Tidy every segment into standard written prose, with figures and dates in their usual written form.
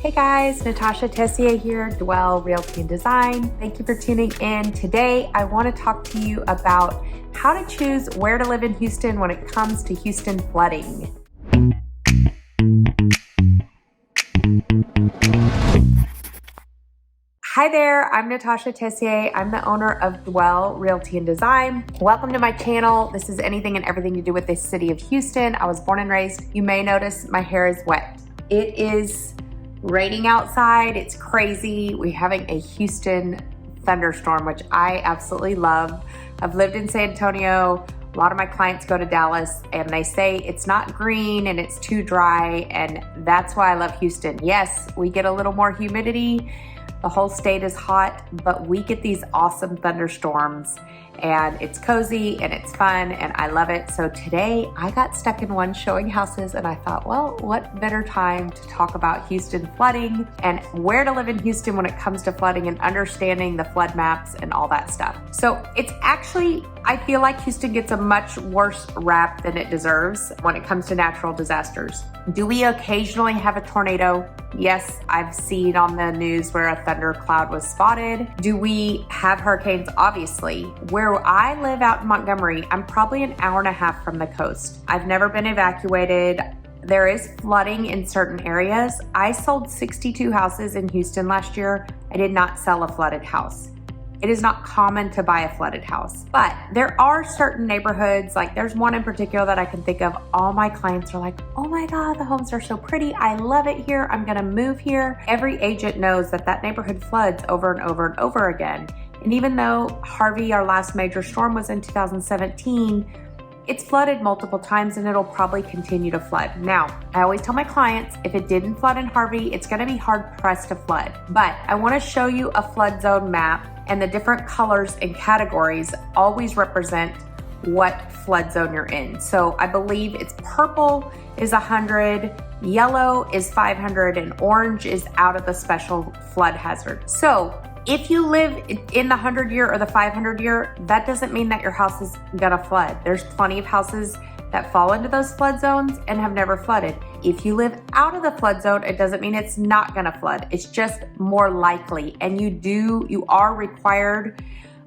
Hey guys, Natasha Tessier here, Dwell Realty and Design. Thank you for tuning in. Today, I want to talk to you about how to choose where to live in Houston when it comes to Houston flooding. Hi there, I'm Natasha Tessier. I'm the owner of Dwell Realty and Design. Welcome to my channel. This is anything and everything to do with the city of Houston. I was born and raised. You may notice my hair is wet. It is raining outside. It's crazy. We're having a Houston thunderstorm, which I absolutely love. I've lived in San Antonio. A lot of my clients go to Dallas and they say it's not green and it's too dry, and that's why I love Houston. Yes, we get a little more humidity. The whole state is hot, but we get these awesome thunderstorms and it's cozy and it's fun and I love it. So today I got stuck in one showing houses and I thought, well, what better time to talk about Houston flooding and where to live in Houston when it comes to flooding and understanding the flood maps and all that stuff. So it's actually, I feel like Houston gets a much worse rap than it deserves when it comes to natural disasters. Do we occasionally have a tornado? Yes, I've seen on the news where a thundercloud was spotted. Do we have hurricanes? Obviously. Where I live out in Montgomery, I'm probably an hour and a half from the coast. I've never been evacuated. There is flooding in certain areas. I sold 62 houses in Houston last year. I did not sell a flooded house. It is not common to buy a flooded house, but there are certain neighborhoods, like there's one in particular that I can think of. All my clients are like, oh my God, the homes are so pretty. I love it here. I'm gonna move here. Every agent knows that that neighborhood floods over and over and over again. And even though Harvey, our last major storm, was in 2017, it's flooded multiple times and it'll probably continue to flood. Now, I always tell my clients, if it didn't flood in Harvey, it's gonna be hard pressed to flood. But I wanna show you a flood zone map, and the different colors and categories always represent what flood zone you're in. So I believe it's purple is 100, yellow is 500, and orange is out of the special flood hazard. So if you live in the 100-year or the 500-year, that doesn't mean that your house is gonna flood. There's plenty of houses that fall into those flood zones and have never flooded. If you live out of the flood zone, it doesn't mean it's not gonna flood. It's just more likely. And you are required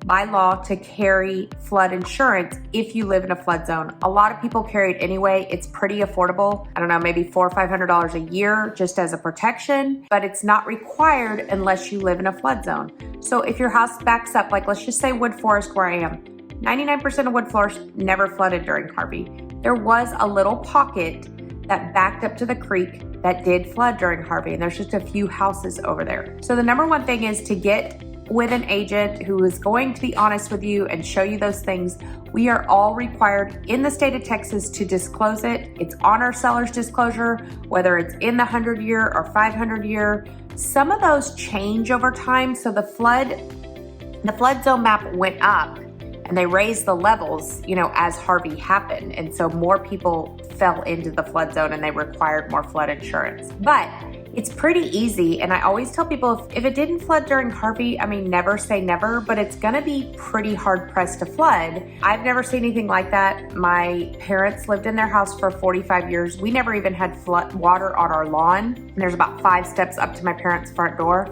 by law to carry flood insurance if you live in a flood zone. A lot of people carry it anyway. It's pretty affordable. I don't know, maybe $400 or $500 a year just as a protection, but it's not required unless you live in a flood zone. So if your house backs up, like let's just say Wood Forest where I am, 99% of Wood Forest never flooded during Harvey. There was a little pocket that backed up to the creek that did flood during Harvey, and there's just a few houses over there. So the number one thing is to get with an agent who is going to be honest with you and show you those things. We are all required in the state of Texas to disclose it. It's on our seller's disclosure, whether it's in the 100-year or 500-year. Some of those change over time. So the flood zone map went up and they raised the levels, as Harvey happened. And so more people fell into the flood zone and they required more flood insurance. But it's pretty easy. And I always tell people, if it didn't flood during Harvey, never say never, but it's gonna be pretty hard pressed to flood. I've never seen anything like that. My parents lived in their house for 45 years. We never even had flood water on our lawn. And there's about 5 steps up to my parents' front door.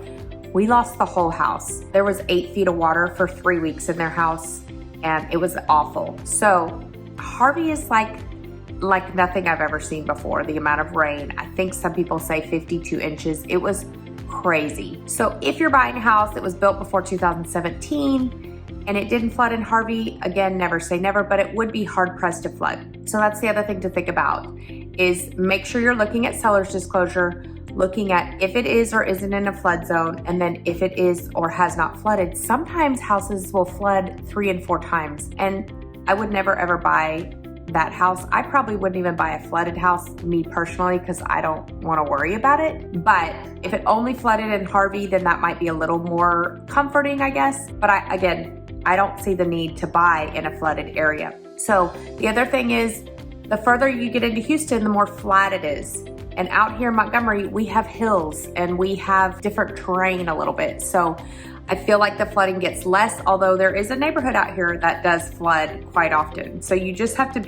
We lost the whole house. There was 8 feet of water for 3 weeks in their house, and it was awful. So Harvey is like nothing I've ever seen before. The amount of rain, I think some people say 52 inches. It was crazy. So if you're buying a house that was built before 2017 and it didn't flood in Harvey, again, never say never, but it would be hard pressed to flood. So that's the other thing to think about, is make sure you're looking at seller's disclosure, looking at if it is or isn't in a flood zone, and then if it is or has not flooded. Sometimes houses will flood 3 and 4 times, and I would never ever buy that house. I probably wouldn't even buy a flooded house, me personally, because I don't want to worry about it. But if it only flooded in Harvey, then that might be a little more comforting, I guess. But I don't see the need to buy in a flooded area. So the other thing is, the further you get into Houston, the more flat it is. And out here in Montgomery, we have hills and we have different terrain a little bit. So I feel like the flooding gets less, although there is a neighborhood out here that does flood quite often. So you just have to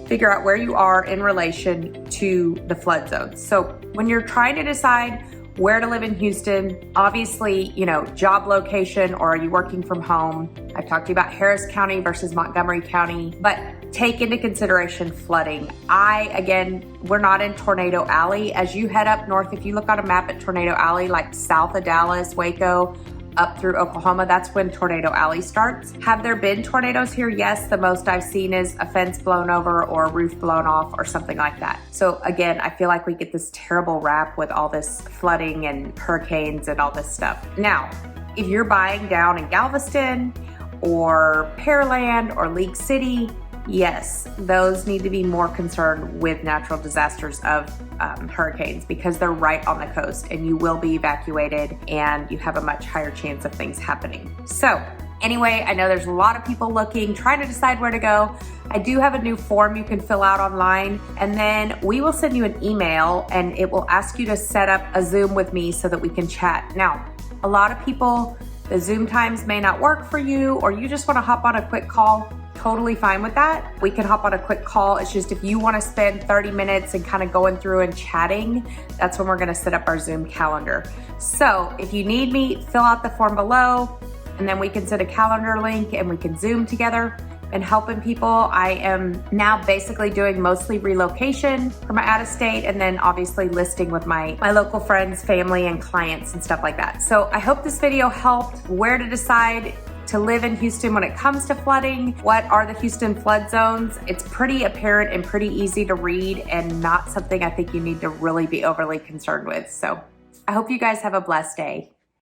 figure out where you are in relation to the flood zones. So when you're trying to decide where to live in Houston. Obviously, you know, job location, or are you working from home? I've talked to you about Harris County versus Montgomery County, but take into consideration flooding. Again, we're not in Tornado Alley. As you head up north, if you look on a map at Tornado Alley, like south of Dallas, Waco, up through Oklahoma, that's when Tornado Alley starts. Have there been tornadoes here? Yes, the most I've seen is a fence blown over or a roof blown off or something like that. So again, I feel like we get this terrible rap with all this flooding and hurricanes and all this stuff. Now, if you're buying down in Galveston or Pearland or League City, yes, those need to be more concerned with natural disasters of hurricanes, because they're right on the coast and you will be evacuated and you have a much higher chance of things happening. So anyway, I know there's a lot of people looking, trying to decide where to go. I do have a new form you can fill out online, and then we will send you an email and it will ask you to set up a Zoom with me so that we can chat. Now, a lot of people, the Zoom times may not work for you, or you just want to hop on a quick call. Totally fine with that. We can hop on a quick call. It's just if you want to spend 30 minutes and kind of going through and chatting, that's when we're going to set up our Zoom calendar. So if you need me, fill out the form below, and then we can send a calendar link and we can Zoom together and helping people. I am now basically doing mostly relocation from out of state, and then obviously listing with my local friends, family, and clients and stuff like that. So I hope this video helped where to decide to live in Houston when it comes to flooding. What are the Houston flood zones? It's pretty apparent and pretty easy to read, and not something I think you need to really be overly concerned with. So I hope you guys have a blessed day.